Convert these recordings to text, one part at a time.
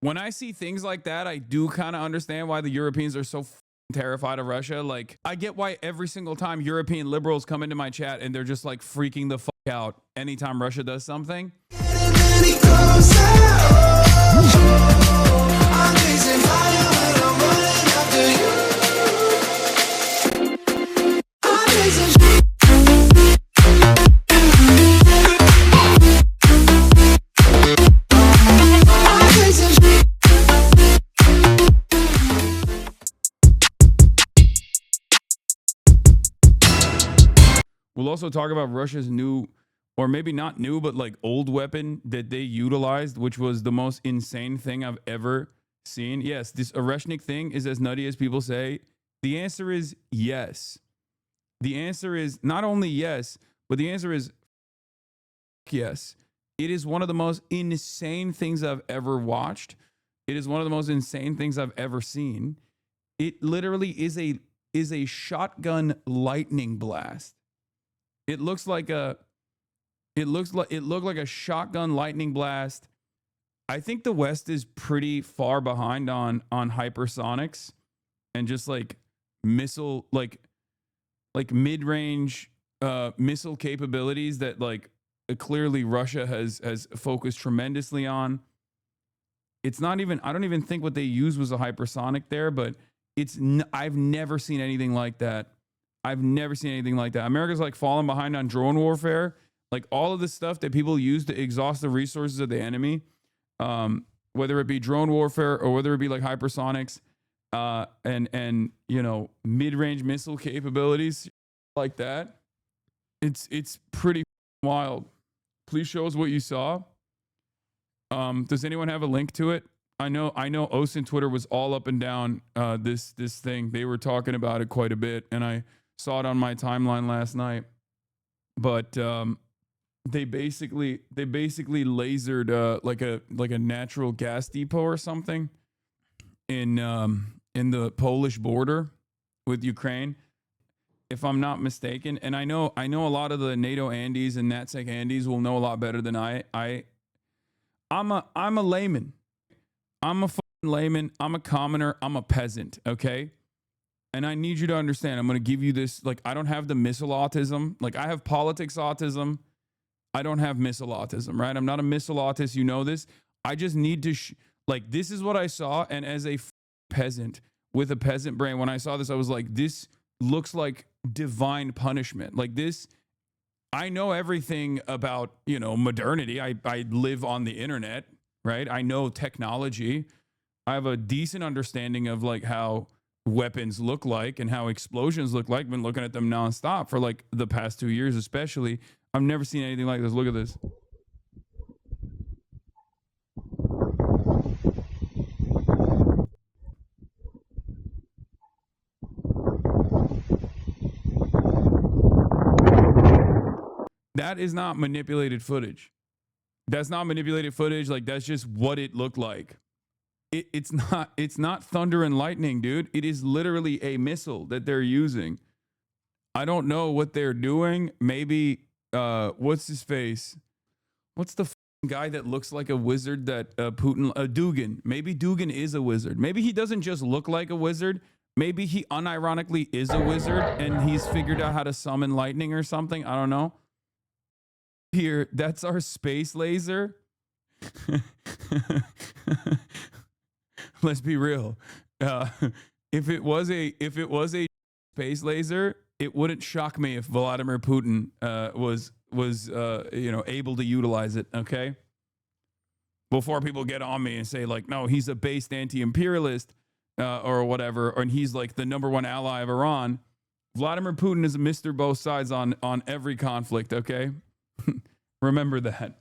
when I see things like that, I do kind of understand why the Europeans are so terrified of Russia. Like, I get why every single time European liberals come into my chat and they're just like freaking the fuck out anytime Russia does something. We'll also talk about Russia's new, or maybe not new, but like old weapon that they utilized, which was the most insane thing I've ever seen. Yes, this Oreshnik thing is as nutty as people say. The answer is yes. The answer is not only yes, but the answer is yes. It is one of the most insane things I've ever watched. It is one of the most insane things I've ever seen. It literally is a shotgun lightning blast. It looked like a shotgun lightning blast. I think the West is pretty far behind on hypersonics and just like missile like mid-range missile capabilities that like clearly Russia has focused tremendously on. It's not even, I don't even think what they used was a hypersonic there, but I've never seen anything like that. I've never seen anything like that. America's like falling behind on drone warfare. Like all of the stuff that people use to exhaust the resources of the enemy, whether it be drone warfare or whether it be like hypersonics, and you know, mid-range missile capabilities like that. It's pretty wild. Please show us what you saw. Does anyone have a link to it? I know Osin Twitter was all up and down this thing. They were talking about it quite a bit, and I saw it on my timeline last night. But they basically lasered like a natural gas depot or something in the Polish border with Ukraine, if I'm not mistaken. And I know a lot of the NATO Andes and NatSec Andes will know a lot better than I'm a layman. I'm a fucking layman. I'm a commoner. I'm a peasant. Okay. And I need you to understand, I'm going to give you this, like, I don't have the missile autism. Like, I have politics autism. I don't have missile autism, right? I'm not a missile autist. You know this. I just need to, like, this is what I saw. And as a peasant with a peasant brain, when I saw this, I was like, this looks like divine punishment. Like this, I know everything about, you know, modernity. I live on the internet, right? I know technology. I have a decent understanding of like how weapons look like and how explosions look like. I've been looking at them nonstop for like the past 2 years, especially. I've never seen anything like this. Look at this. That is not manipulated footage. That's not manipulated footage. Like, that's just what it looked like. It's not thunder and lightning, dude. It is literally a missile that they're using. I don't know what they're doing. Maybe, what's his face? What's the guy that looks like a wizard that Putin, Dugin. Maybe Dugin is a wizard. Maybe he doesn't just look like a wizard. Maybe he unironically is a wizard and he's figured out how to summon lightning or something. I don't know. Here, that's our space laser. Let's be real. If it was a space laser, it wouldn't shock me if Vladimir Putin was able to utilize it. Okay. Before people get on me and say like, no, he's a based anti-imperialist or whatever, and he's like the #1 ally of Iran. Vladimir Putin is a Mr. Both Sides on every conflict. Okay. Remember that.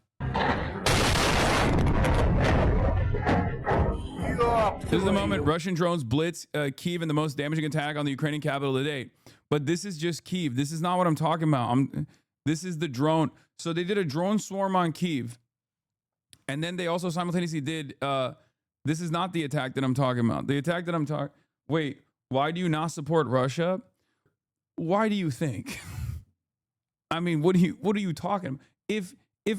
This is the moment Russian drones blitz Kyiv in the most damaging attack on the Ukrainian capital to date. But this is just Kyiv. This is not what I'm talking about. This is the drone. So they did a drone swarm on Kyiv. And then they also simultaneously did, this is not the attack that I'm talking about. The attack that I'm talking, wait, why do you not support Russia? Why do you think? I mean, what are you talking? If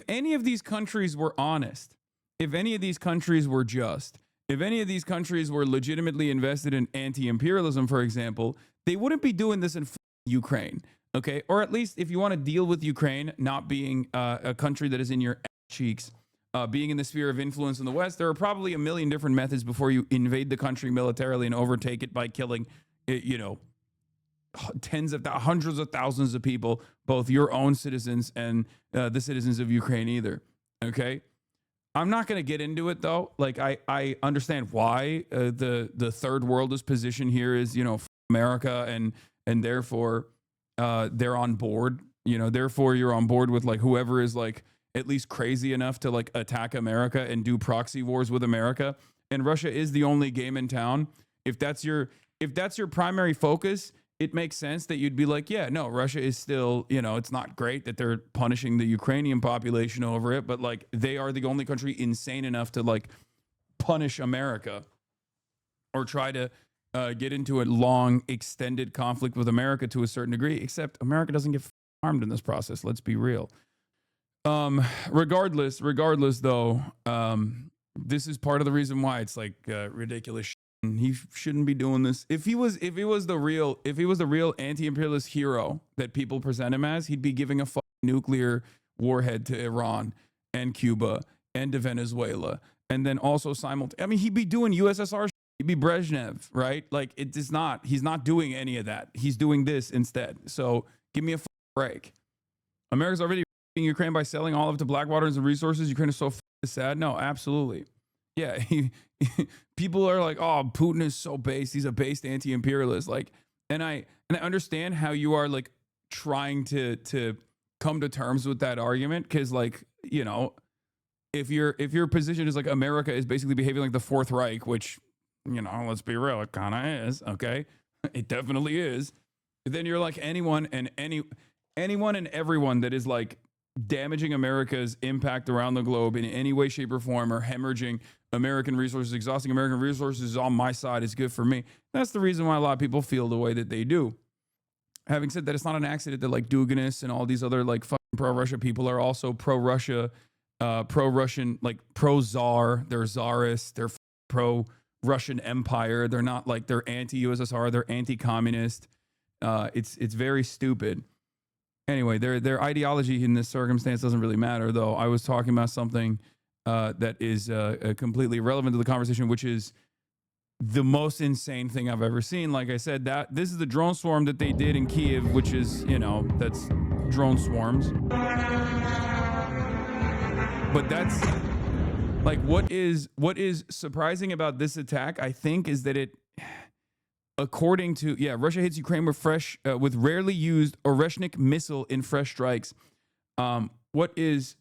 any of these countries were honest, if any of these countries were just, If any of these countries were legitimately invested in anti-imperialism, for example, they wouldn't be doing this in Ukraine, okay? Or at least if you want to deal with Ukraine not being a country that is in your cheeks, being in the sphere of influence in the West, there are probably a million different methods before you invade the country militarily and overtake it by killing, hundreds of thousands of people, both your own citizens and the citizens of Ukraine either, okay? I'm not going to get into it though. Like I understand why the third world is positioned here is, America and therefore they're on board, therefore you're on board with like whoever is like at least crazy enough to like attack America and do proxy wars with America. And Russia is the only game in town. If that's your primary focus, it makes sense that you'd be like, yeah, no, Russia is still, it's not great that they're punishing the Ukrainian population over it, but like they are the only country insane enough to like punish America or try to get into a long, extended conflict with America to a certain degree, except America doesn't get harmed in this process. Let's be real. Regardless though, this is part of the reason why it's like ridiculous. He shouldn't be doing this. If he was the real anti-imperialist hero that people present him as, he'd be giving a nuclear warhead to Iran and Cuba and to Venezuela, and then also he'd be doing USSR. He'd be Brezhnev, right? Like it is not. He's not doing any of that. He's doing this instead. So give me a break. America's already Ukraine by selling olive to Blackwaters and resources. Ukraine is so sad. No, absolutely. Yeah, people are like, oh, Putin is so based. He's a based anti-imperialist. Like, and I understand how you are like trying to come to terms with that argument, because like, if your position is like America is basically behaving like the Fourth Reich, which, let's be real, it kind of is. Okay, it definitely is. Then you're like anyone and everyone that is like damaging America's impact around the globe in any way, shape, or form, or hemorrhaging American resources, exhausting American resources on my side is good for me. That's the reason why a lot of people feel the way that they do. Having said that, it's not an accident that like Duganis and all these other like fucking pro-Russia people are also pro-Russia, pro-Russian, like pro-Tsar. They're Tsarists. They're pro-Russian Empire. They're not like they're anti-USSR. They're anti-communist. It's very stupid. Anyway, their ideology in this circumstance doesn't really matter, though. I was talking about something that is completely irrelevant to the conversation, which is the most insane thing I've ever seen. Like I said, that this is the drone swarm that they did in Kiev, which is, that's drone swarms. But that's like what is surprising about this attack, I think, is that it, according to, Russia hits Ukraine with rarely used Oreshnik missile in fresh strikes. What is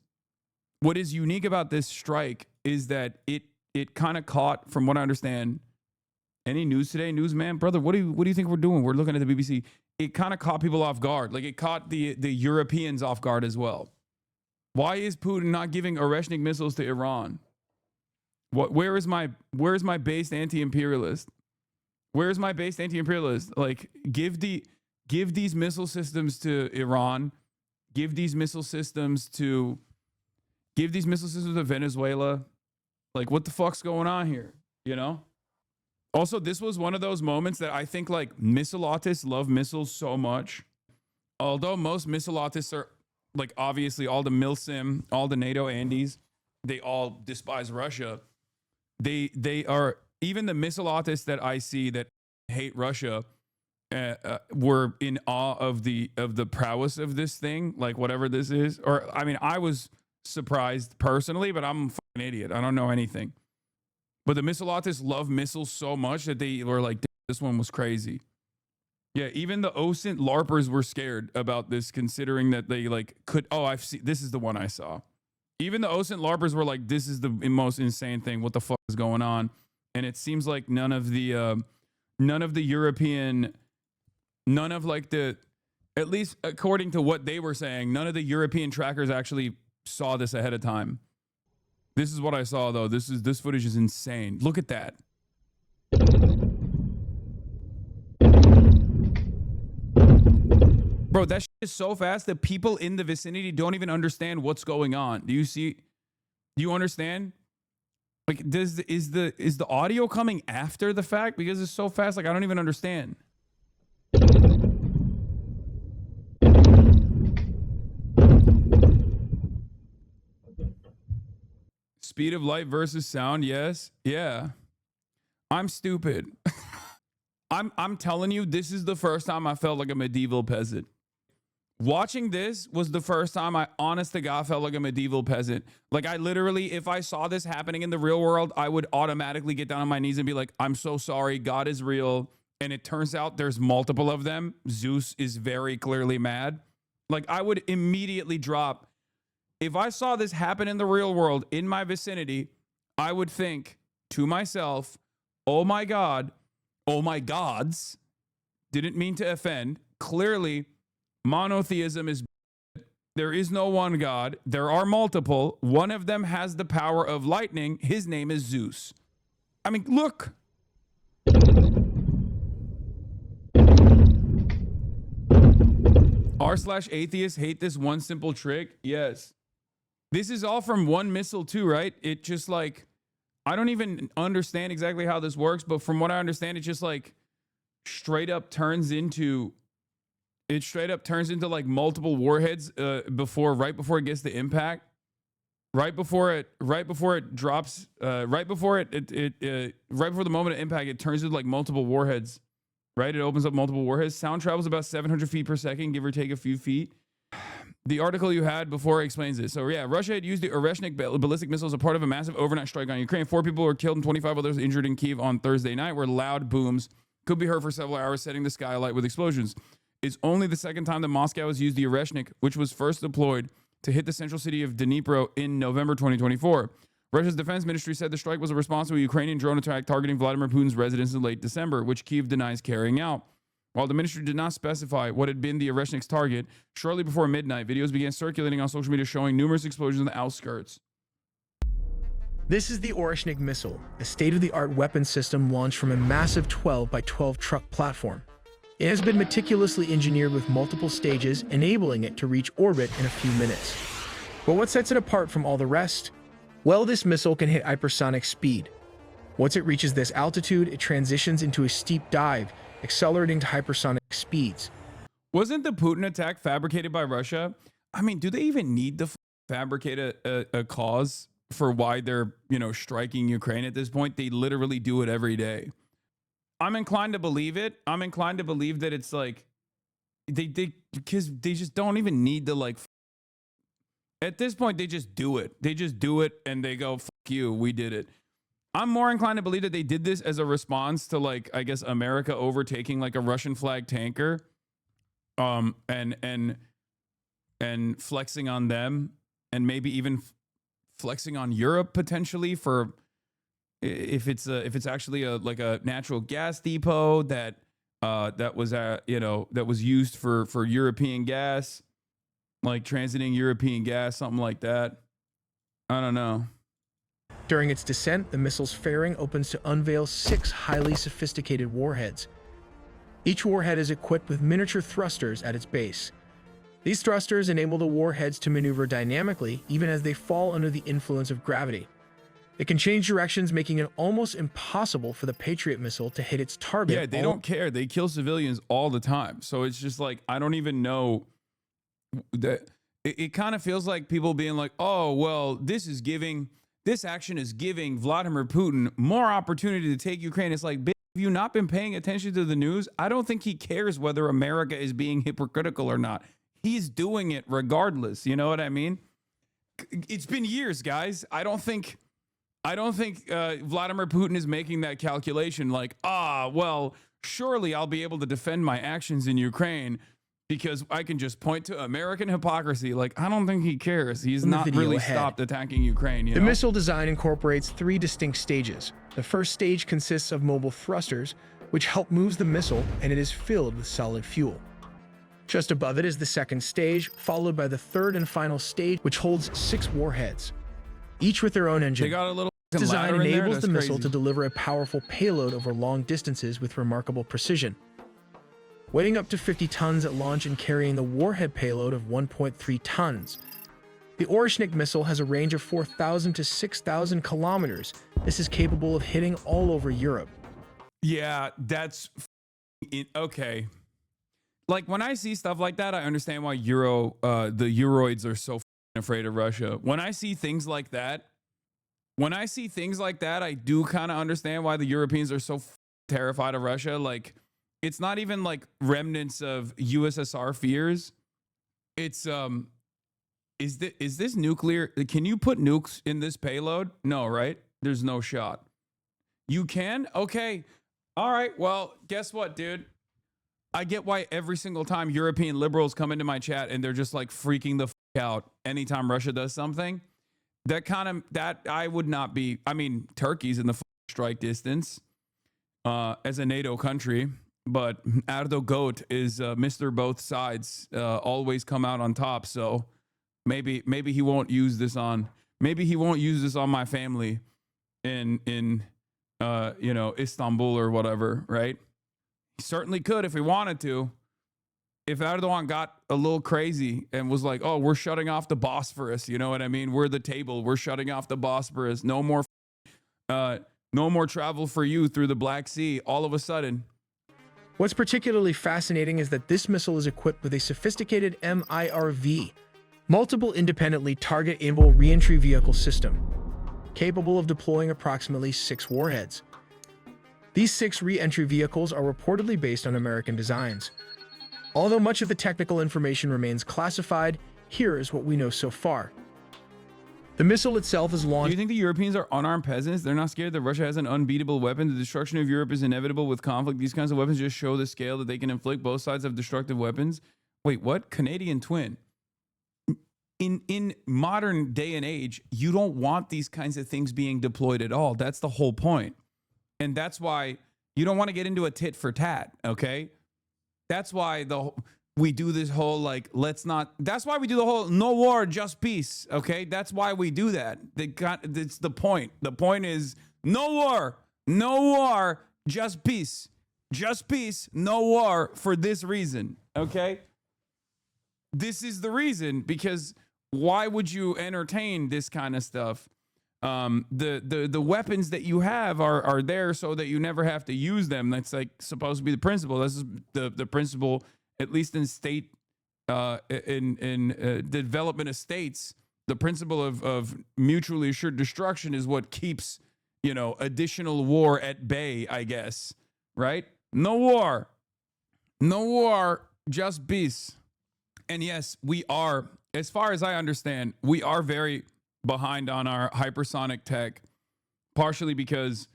unique about this strike is that it kind of caught, from what I understand, any news today, newsman, brother, what do you think we're doing? We're looking at the BBC. It kind of caught people off guard. Like it caught the Europeans off guard as well. Why is Putin not giving Oreshnik missiles to Iran? Where is my based anti-imperialist? Where's my based anti-imperialist? Like, give these missile systems to Iran. Give these missile systems to Venezuela. Like, what the fuck's going on here? Also, this was one of those moments that I think like missile autists love missiles so much. Although most missile autists are like obviously all the MILSIM, all the NATO Andes, they all despise Russia. They are. Even the missile autists that I see that hate Russia were in awe of the prowess of this thing, like whatever this is. Or I mean, I was surprised personally, but I'm a fucking idiot. I don't know anything. But the missile autists love missiles so much that they were like, this one was crazy. Yeah, even the OSINT LARPers were scared about this, considering that they like could. Oh, I've seen. This is the one I saw. Even the OSINT LARPers were like, this is the most insane thing. What the fuck is going on? And it seems like none of at least according to what they were saying, none of the European trackers actually saw this ahead of time. This is what I saw though. This footage is insane. Look at that. Bro, that shit is so fast that people in the vicinity don't even understand what's going on. Do you understand? Like, is the audio coming after the fact? Because it's so fast, like I don't even understand. Speed of light versus sound, yes. Yeah. I'm stupid. I'm telling you, this is the first time I felt like a medieval peasant. Watching this was the first time I, honest to God, felt like a medieval peasant. Like, I literally, if I saw this happening in the real world, I would automatically get down on my knees and be like, I'm so sorry, God is real. And it turns out there's multiple of them. Zeus is very clearly mad. Like, I would immediately drop. If I saw this happen in the real world, in my vicinity, I would think to myself, oh my God, oh my gods, didn't mean to offend. Clearly, monotheism is bad. There is no one God. There are multiple. One of them has the power of lightning. His name is Zeus. I mean, look. r/atheists hate this one simple trick. Yes. This is all from one missile too, right? It just like, I don't even understand exactly how this works, but from what I understand, it just like straight up turns into like multiple warheads right before it gets the impact. Right before it drops, right before the moment of impact, it turns into like multiple warheads. Right? It opens up multiple warheads. Sound travels about 700 feet per second, give or take a few feet. The article you had before explains this. So yeah, Russia had used the Oreshnik ballistic missile as a part of a massive overnight strike on Ukraine. 4 people were killed and 25 others injured in Kyiv on Thursday night, where loud booms could be heard for several hours, setting the sky alight with explosions. It's only the second time that Moscow has used the Oreshnik, which was first deployed to hit the central city of Dnipro in November 2024. Russia's defense ministry said the strike was a response to a Ukrainian drone attack targeting Vladimir Putin's residence in late December, which Kyiv denies carrying out. While the ministry did not specify what had been the Oreshnik's target, shortly before midnight, videos began circulating on social media showing numerous explosions in the outskirts. This is the Oreshnik missile, a state-of-the-art weapon system launched from a massive 12 by 12 truck platform. It has been meticulously engineered with multiple stages, enabling it to reach orbit in a few minutes. But what sets it apart from all the rest? Well, this missile can hit hypersonic speed. Once it reaches this altitude, it transitions into a steep dive, accelerating to hypersonic speeds. Wasn't the Putin attack fabricated by Russia? I mean, do they even need to fabricate a cause for why they're, striking Ukraine at this point? They literally do it every day. I'm inclined to believe it. I'm inclined to believe that it's like because they just don't even need to like. At this point, they just do it. They just do it and they go, fuck you, we did it. I'm more inclined to believe that they did this as a response to, like, I guess America overtaking like a Russian flag tanker, and flexing on them, and maybe even flexing on Europe potentially for if it's actually a natural gas depot that was used for European gas, like transiting European gas, something like that. I don't know. During its descent, the missile's fairing opens to unveil 6 highly sophisticated warheads. Each warhead is equipped with miniature thrusters at its base. These thrusters enable the warheads to maneuver dynamically even as they fall under the influence of gravity. It can change directions, making it almost impossible for the Patriot missile to hit its target. Yeah, they don't care. They kill civilians all the time. So it's just like, I don't even know that. It kind of feels like people being like, oh, well, this action is giving Vladimir Putin more opportunity to take Ukraine. It's like, have you not been paying attention to the news? I don't think he cares whether America is being hypocritical or not. He's doing it regardless. You know what I mean? It's been years, guys. I don't think Vladimir Putin is making that calculation like, well, surely I'll be able to defend my actions in Ukraine because I can just point to American hypocrisy. Like, I don't think he cares. He's not really stopped attacking Ukraine. The missile design incorporates 3 distinct stages. The first stage consists of mobile thrusters, which help move the missile, and it is filled with solid fuel. Just above it is the second stage, followed by the third and final stage, which holds 6 warheads, each with their own engine. They got a little This design enables the missile crazy to deliver a powerful payload over long distances with remarkable precision. Weighing up to 50 tons at launch and carrying the warhead payload of 1.3 tons. The Oreshnik missile has a range of 4,000 to 6,000 kilometers. This is capable of hitting all over Europe. Yeah, that's okay. Like when I see stuff like that, I understand why the Euroids are so afraid of Russia. When I see things like that, I do kind of understand why the Europeans are so terrified of Russia. Like, it's not even like remnants of USSR fears. It's is this nuclear? Can you put nukes in this payload? No, right? There's no shot. You can? Okay. All right. Well, guess what, dude? I get why every single time European liberals come into my chat and they're just like freaking the out anytime Russia does something. That I would not be. I mean, Turkey's in the strike distance as a NATO country, but Erdo Goat is Mr. Both Sides, always come out on top. So maybe he won't use this on. Maybe he won't use this on my family in Istanbul or whatever, right? He certainly could if he wanted to. If Erdogan got a little crazy and was like, "Oh, we're shutting off the Bosphorus," you know what I mean? We're the table. We're shutting off the Bosphorus. No more travel for you through the Black Sea. All of a sudden. What's particularly fascinating is that this missile is equipped with a sophisticated MIRV, multiple independently target-able reentry vehicle system, capable of deploying approximately 6 warheads. These 6 re-entry vehicles are reportedly based on American designs. Although much of the technical information remains classified, here is what we know so far. The missile itself is launched. Do you think the Europeans are unarmed peasants? They're not scared that Russia has an unbeatable weapon. The destruction of Europe is inevitable with conflict. These kinds of weapons just show the scale that they can inflict. Both sides have destructive weapons. Wait, what? Canadian twin. In modern day and age, you don't want these kinds of things being deployed at all. That's the whole point. And that's why you don't want to get into a tit for tat, okay? That's why we do this whole that's why we do the whole no war, just peace, okay? That's why we do that. It's the point. The point is no war, just peace. Just peace, no war for this reason, okay? This is the reason, because why would you entertain this kind of stuff? The weapons that you have are there so that you never have to use them. That's like supposed to be the principle. This is the principle, at least in state in the development of states. The principle of mutually assured destruction is what keeps additional war at bay, I guess. Right? No war, just peace. And yes, we are, as far as I understand, we are very behind on our hypersonic tech, partially because,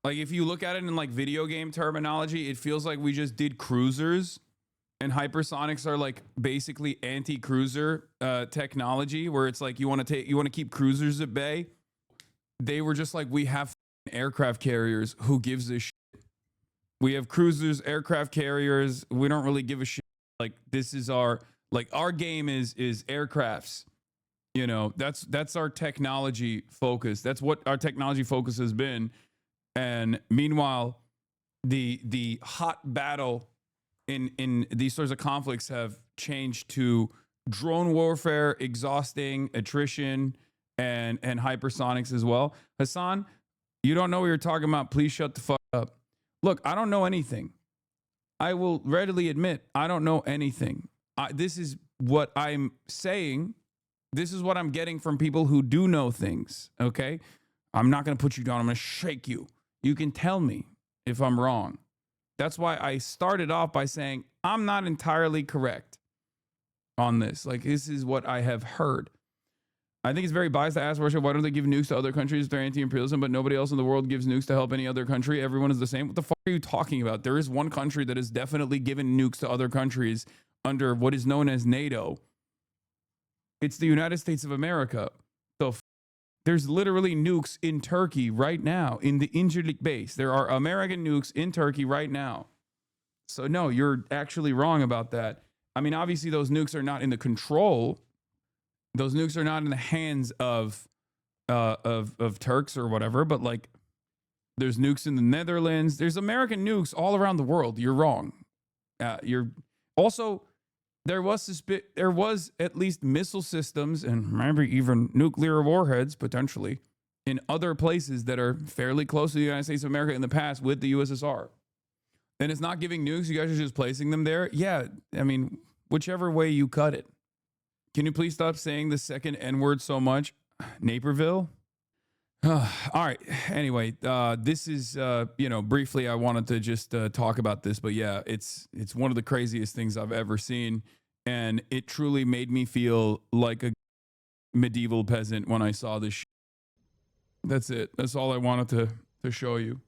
like, if you look at it in like video game terminology, it feels like we just did cruisers, and hypersonics are like basically anti-cruiser technology, where it's like you want to keep cruisers at bay. They were just like, we have aircraft carriers. Who gives a shit? We have cruisers, aircraft carriers. We don't really give a shit. Like, this is our game is aircrafts. That's our technology focus. That's what our technology focus has been. And meanwhile, the hot battle in these sorts of conflicts have changed to drone warfare, exhausting, attrition, and hypersonics as well. Hassan, you don't know what you're talking about. Please shut the fuck up. Look, I don't know anything. I will readily admit I don't know anything. This is what I'm saying. This is what I'm getting from people who do know things, okay? I'm not going to put you down. I'm going to shake you. You can tell me if I'm wrong. That's why I started off by saying I'm not entirely correct on this. Like, this is what I have heard. I think it's very biased to ask Russia, why don't they give nukes to other countries if they're anti-imperialism, but nobody else in the world gives nukes to help any other country? Everyone is the same. What the fuck are you talking about? There is one country that has definitely given nukes to other countries under what is known as NATO. It's the United States of America. So there's literally nukes in Turkey right now, in the Incirlik base. There are American nukes in Turkey right now. So no, you're actually wrong about that. I mean, obviously those nukes are not in the control. Those nukes are not in the hands of Turks or whatever, but like there's nukes in the Netherlands. There's American nukes all around the world. You're wrong. You're also, there was at least missile systems and maybe even nuclear warheads potentially in other places that are fairly close to the United States of America in the past with the USSR. And it's not giving nukes. You guys are just placing them there. Yeah, I mean, whichever way you cut it. Can you please stop saying the second N word so much? Naperville? All right. Anyway, this is, briefly, I wanted to just talk about this. But yeah, it's one of the craziest things I've ever seen. And it truly made me feel like a medieval peasant when I saw this. That's it. That's all I wanted to show you.